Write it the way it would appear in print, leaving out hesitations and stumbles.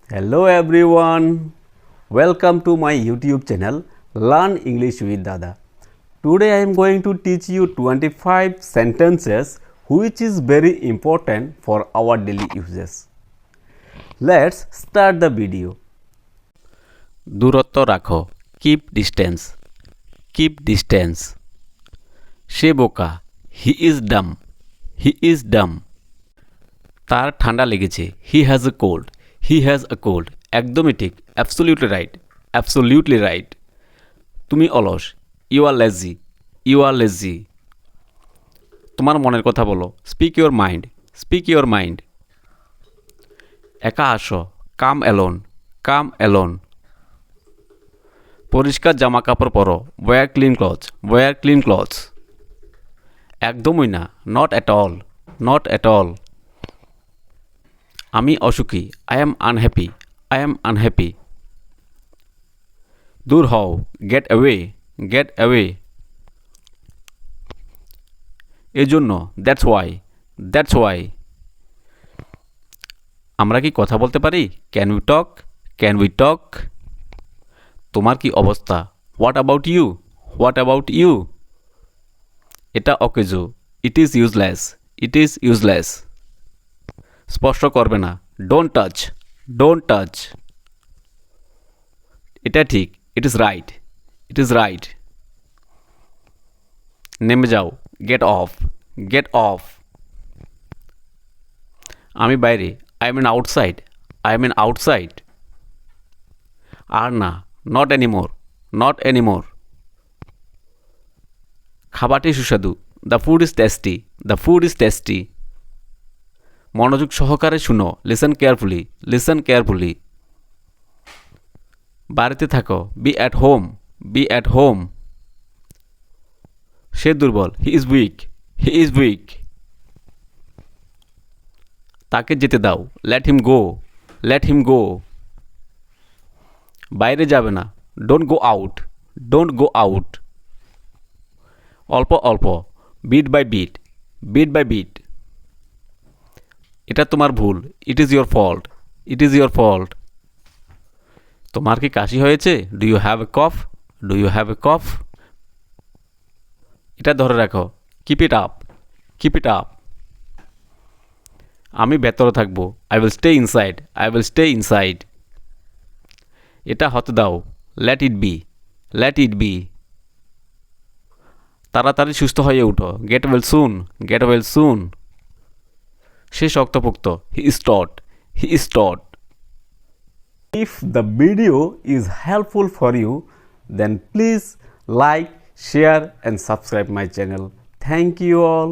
Hello everyone, welcome to my YouTube channel Learn English with Dada. Today I am going to teach you 25 sentences which is very important for our daily uses. Let's start the video. দূরত্ব রাখো, keep distance, keep distance. সে বোকা, he is dumb, he is dumb. তার ঠান্ডা লেগেছে, he has a cold, he has a cold. একদমই ঠিক, absolutely right, absolutely right. তুমি অলস, you are lazy, you are lazy. তোমার মনের কথা বলো, speak your mind, speak your mind. একা আসো, come alone, come alone. পরিষ্কার জামা কাপড় পরো, wear clean clothes, wear clean clothes. একদমই না, not at all, not at all. আমি অসুখী, I am unhappy, I am unhappy. দূর হও, get away, get away. এজন্য, that's why, that's why. আমরা কি কথা বলতে পারি? Can we talk, can we talk? তোমার কি অবস্থা? What about you, what about you? এটা অকেজো, it is useless, it is useless. স্পর্শ করবে না, ডোন্ট টাচ, ডোন্ট টাচ। এটা ঠিক, it is right, it is right. নেমে যাও, গেট অফ, গেট অফ। আমি বাইরে, I am in outside, I am in outside. আর না, নট এনিমোর, নট এনিমোর। খাবারটি সুস্বাদু, the food is tasty, the food is tasty. মনোযোগ সহকারে শুনো, লিসেন কেয়ারফুলি, লিসেন কেয়ারফুলি। বাড়িতে থাকো, be at home, be at home. সে দুর্বল, he is weak, he is weak. তাকে যেতে দাও, লেট হিম গো, লেট হিম গো। বাইরে যাবে না, don't go out, don't go out. অল্প অল্প, bit by bit, bit by bit. এটা তোমার ভুল, it is your fault, it is your fault. তোমার কি কাশি হয়েছে? Do you have a cough, do you have a cough? এটা ধরে রাখো, keep it up, keep it up. আমি ভেতরে থাকবো, I will stay inside, I will stay inside. এটা হতে দাও, let it be, late it be. তাড়াতাড়ি সুস্থ হয়ে উঠো, get well soon, get well soon. সে শক্তপোক্ত, he is taut, he is taut. If the video is helpful for you, then please like, share and subscribe my channel. Thank you all.